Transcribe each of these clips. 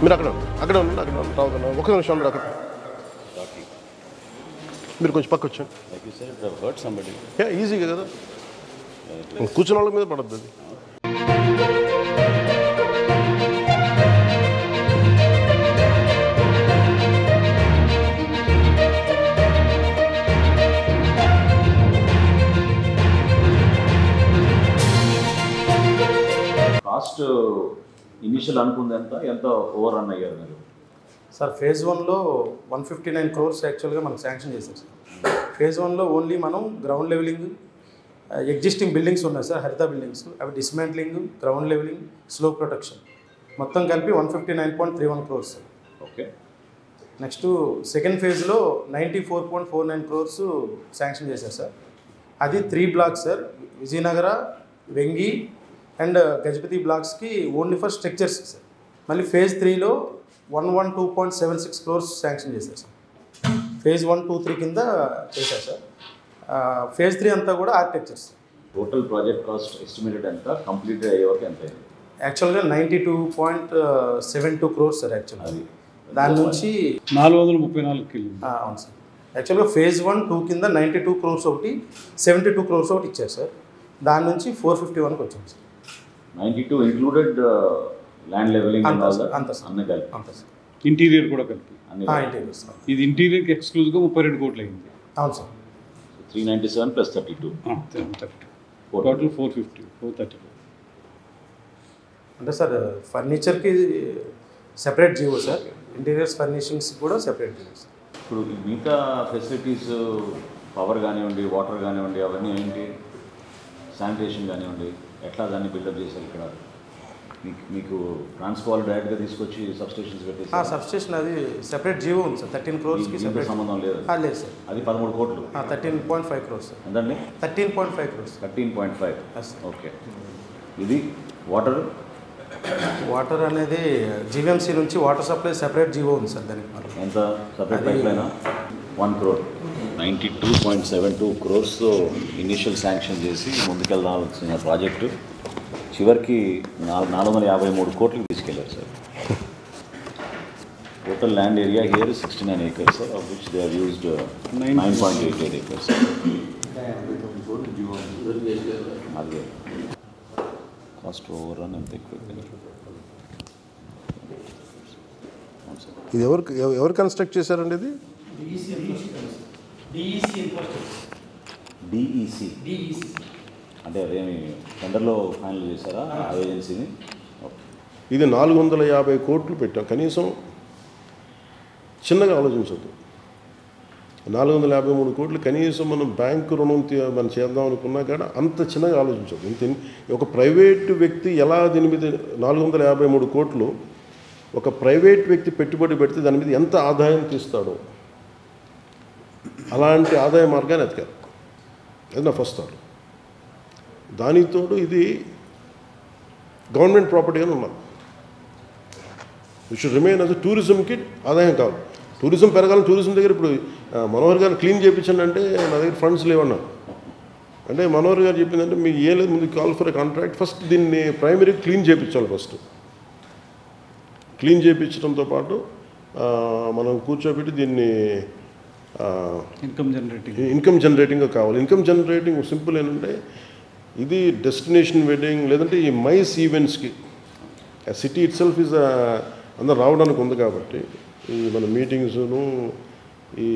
మీరు అక్కడ ఉండండి రావుతున్నా ఒక నిమిషం ఉండరు అక్కడ మీరు కొంచెం పక్క వచ్చాను ఈజీగా కదా కూర్చున్న వాళ్ళ మీద పడద్దు అది కాస్ట్ ఇనిషియల్ అనుకుంది ఎంత ఓవర్ రన్ అయ్యారు మీరు సార్ ఫేజ్ 1లో 159 crores యాక్చువల్గా మనం శాంక్షన్ చేశారు సార్. ఫేజ్ 1లో ఓన్లీ మనం గ్రౌండ్ లెవెలింగ్ ఎగ్జిస్టింగ్ బిల్డింగ్స్ ఉన్నాయి సార్, హరిత బిల్డింగ్స్, అవి dismantling, ground levelling, slope protection మొత్తం కలిపి 159.31 crores sir. Okay. Next second ఫేజ్లో 94.49 crores శాంక్షన్ చేశారు సార్. అది 3 blocks sir, Vijayanagara, Vengi and Gajapathi బ్లాక్స్కి ఓన్లీ ఫర్ స్ట్రక్చర్స్ సార్. మళ్ళీ ఫేజ్ 3లో 112.76 crores శాంక్షన్ చేశారు సార్. ఫేజ్ 1, 2, 3 కింద చేశారు సార్. ఫేజ్ 3 అంతా కూడా architectures. Total project cost estimated ఎంత, కంప్లీట్ అయ్యే వరకు ఎంత అయింది? యాక్చువల్గా 92.72 crores సార్. యాక్చువల్గా అది దాని నుంచి 434 కిలో. అవును సార్. యాక్చువల్గా ఫేజ్ 1, 2 కింద 92 crores ఒకటి, 72 crores ఒకటి ఇచ్చారు సార్. దాని నుంచి 451కి వచ్చింది సార్. 92 ఇంక్లూడెడ్ ల్యాండ్ లెవెలింగ్ అంతా సార్. ఇంటీరియర్ కూడా కలిపి ఇంటీరియర్ సార్. ఇది ఇంటీరియర్కి ఎక్స్క్లూజివ్గా 32 కోట్లు అయింది. అవును సార్. 397 plus 32 total 434. అంటే సార్ ఫర్నిచర్కి separate GO sir, interiors furnishings కూడా సెపరేట్ జీవో సార్. ఇప్పుడు మిగతా ఫెసిలిటీస్ పవర్ కానివ్వండి, వాటర్ కానివ్వండి, అవన్నీ ఏంటి, శానిటేషన్ కానివ్వండి, ఎట్లా దాన్ని బిల్డప్ చేశారు ఇక్కడ? మీకు ట్రాన్స్ఫాల్ డైరెక్ట్గా తీసుకొచ్చి సబ్స్టేషన్స్ పెట్టేసి సబ్స్టేషన్ అది సెపరేట్ జీవో ఉంది సార్. 13 crores సెపరేట్ సంబంధం లేదు లేదు సార్. అది 13 కోట్లు. 13.5 crores సార్. ఎంతండి? 13.5 crores. 13.5. ఓకే. ఇది వాటర్ అనేది జీవీఎంసీ నుంచి వాటర్ సప్లై సెపరేట్ జీవో ఉంది సార్. దానికి ఎంత separate pipeline? 1 crore. 92.72 crores initial sanction చేసి ముందుకెళ్దాల్సిన ప్రాజెక్టు చివరికి 453 కోట్లకి తీసుకెళ్లారు సార్. Total land area here 69 acres sir, of which they are used 9.88 acres. అదే కాస్ట్ ఓవర్ రన్ ఎంత ఎక్కువ. ఇది ఎవరు కన్స్ట్రక్ట్ చేశారండి? ఇది డిఈసి అంటే అదేమి టెండర్లో ఫైనల్ చేశారా ఆ ఏజెన్సీని? ఇది 450 కోట్లు పెట్టాం. కనీసం చిన్నగా ఆలోచించద్దు. 453 కోట్లు కనీసం మనం బ్యాంకు రుణం మనం చేద్దాం అనుకున్నా కూడా అంత చిన్నగా ఆలోచించద్దు. ఇంత ఒక ప్రైవేటు వ్యక్తి ఎలా దీని మీద 453 కోట్లు ఒక ప్రైవేట్ వ్యక్తి పెట్టుబడి పెడితే దాని మీద ఎంత ఆదాయం తీస్తాడో అలాంటి ఆదాయ మార్గాన్ని ఎతకాలి. అది నా ఫస్ట్ థాట్. దానితోడు ఇది గవర్నమెంట్ ప్రాపర్టీగానే ఉన్నది. ఇట్ షుడ్ రిమైన్ అది టూరిజంకి ఆదాయం కాదు. టూరిజం పెరగాలని టూరిజం దగ్గర ఇప్పుడు మనోహర్ గారు క్లీన్ చేయించండి అంటే నా దగ్గర ఫండ్స్ లేవన్నారు. అంటే మనోహర్ గారు చెప్పిందంటే మీకు ఏ లేదు, ముందు కాల్ ఫర్ కాంట్రాక్ట్, ఫస్ట్ దీన్ని ప్రైమరీ క్లీన్ చేయించాలి. ఫస్ట్ క్లీన్ చేయించడంతో పాటు మనం కూర్చోబెట్టి దీన్ని ఇన్కమ్ జనరేటింగ్గా కావాలి. ఇన్కమ్ జనరేటింగ్ సింపుల్ ఏంటంటే ఇది డెస్టినేషన్ వెడ్డింగ్ లేదంటే ఈ మైస్ ఈవెంట్స్కి సిటీ ఇట్ సెల్ఫ్ ఈజ్ అందరు రావడానికి ఉంది కాబట్టి ఈ మన మీటింగ్స్ను ఈ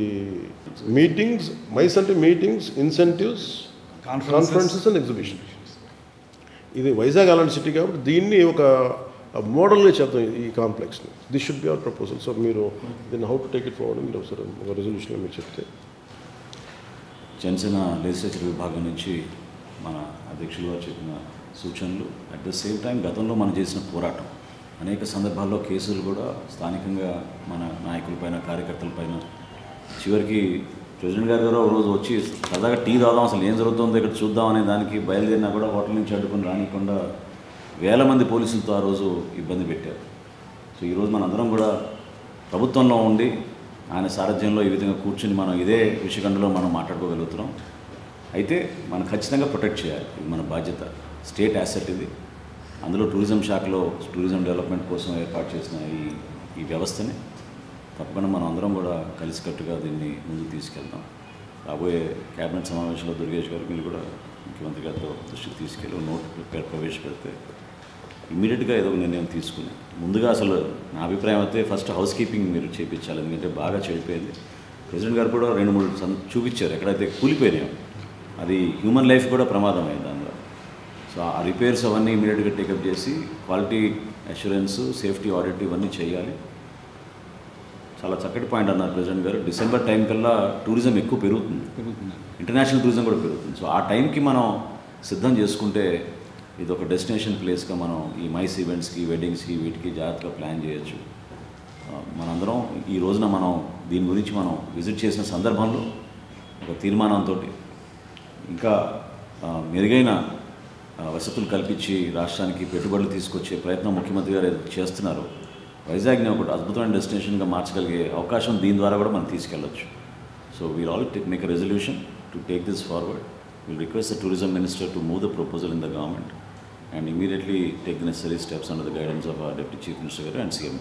మీటింగ్స్ మైస్ అంటే meetings, incentives, conferences and exhibitions. ఇది వైజాగ్ అలాంటి సిటీ కాబట్టి దీన్ని ఒక మోడల్గా చేద్దాం ఈ కాంప్లెక్స్ని. This should be our proposal. So మీరు దీన్ని how to take it forward మీరు ఒకసారి ఒక రెజల్యూషన్లో మీరు చెప్తే. జనసేన లెజిస్లేచర్ విభాగం నుంచి మన అధ్యక్షులు గారు చెప్పిన సూచనలు, అట్ ద సేమ్ టైం గతంలో మనం చేసిన పోరాటం, అనేక సందర్భాల్లో కేసులు కూడా స్థానికంగా మన నాయకులపైన, కార్యకర్తలపైన, చివరికి ప్రెసిడెంట్ గారు ఒక రోజు వచ్చి సరదాగా టీ తాగుదాం, అసలు ఏం జరుగుతుందో ఇక్కడ చూద్దాం అనే దానికి బయలుదేరినా కూడా హోటల్ నుంచి అడ్డుకొని రానికుండా వేల మంది పోలీసులతో ఆ రోజు ఇబ్బంది పెట్టారు. సో ఈరోజు మనందరం కూడా ప్రభుత్వంలో ఉండి ఆయన సారథ్యంలో ఈ విధంగా కూర్చుని మనం ఇదే విషయఖండలో మనం మాట్లాడుకోగలుగుతున్నాం. అయితే మనం ఖచ్చితంగా ప్రొటెక్ట్ చేయాలి, ఇది మన బాధ్యత. స్టేట్ యాసెట్ ఇది. అందులో టూరిజం శాఖలో టూరిజం డెవలప్మెంట్ కోసం ఏర్పాటు చేసిన ఈ ఈ వ్యవస్థని తప్పకుండా మనం అందరం కూడా కలిసికట్టుగా దీన్ని ముందుకు తీసుకెళ్దాం. రాబోయే క్యాబినెట్ సమావేశంలో దుర్గేష్ గారు మీరు కూడా ముఖ్యమంత్రి గారితో దృష్టికి తీసుకెళ్ళి నోట్ ప్రవేశపెడితే ఇమీడియట్గా ఏదో ఒక నిర్ణయం తీసుకుని ముందుగా అసలు నా అభిప్రాయం అయితే ఫస్ట్ హౌస్ కీపింగ్ మీరు చేయించాలి. ఎందుకంటే బాగా చెడిపోయింది. ప్రెసిడెంట్ గారు కూడా 2-3 చూపించారు ఎక్కడైతే కూలిపోయినాయో, అది హ్యూమన్ లైఫ్ కూడా ప్రమాదం అయింది అందులో. సో ఆ రిపేర్స్ అవన్నీ ఇమీడియట్గా టేకప్ చేసి క్వాలిటీ అష్యూరెన్స్, సేఫ్టీ ఆడిట్ ఇవన్నీ చేయాలి. చాలా చక్కటి పాయింట్ అన్నారు ప్రెసిడెంట్ గారు. డిసెంబర్ టైం కల్లా టూరిజం ఎక్కువ పెరుగుతుంది, ఇంటర్నేషనల్ టూరిజం కూడా పెరుగుతుంది. సో ఆ టైంకి మనం సిద్ధం చేసుకుంటే ఇది ఒక డెస్టినేషన్ ప్లేస్గా మనం ఈ మైస్ ఈవెంట్స్కి, వెడ్డింగ్స్కి, వీటికి జాగ్రత్తగా ప్లాన్ చేయొచ్చు. మనందరం ఈ రోజున మనం దీని గురించి మనం విజిట్ చేసిన సందర్భంలో ఒక తీర్మానంతో ఇంకా మెరుగైన వసతులు కల్పించి రాష్ట్రానికి పెట్టుబడులు తీసుకొచ్చే ప్రయత్నం ముఖ్యమంత్రి గారు చేస్తున్నారు. వైజాగ్ని ఒక అద్భుతమైన డెస్టినేషన్గా మార్చగలిగే అవకాశం దీని ద్వారా కూడా మనం తీసుకెళ్ళచ్చు. So we'll all make a resolution to take this forward. We'll request the tourism minister to move the proposal in the government and immediately take the necessary steps under the guidance of our Deputy Chief Minister and CM.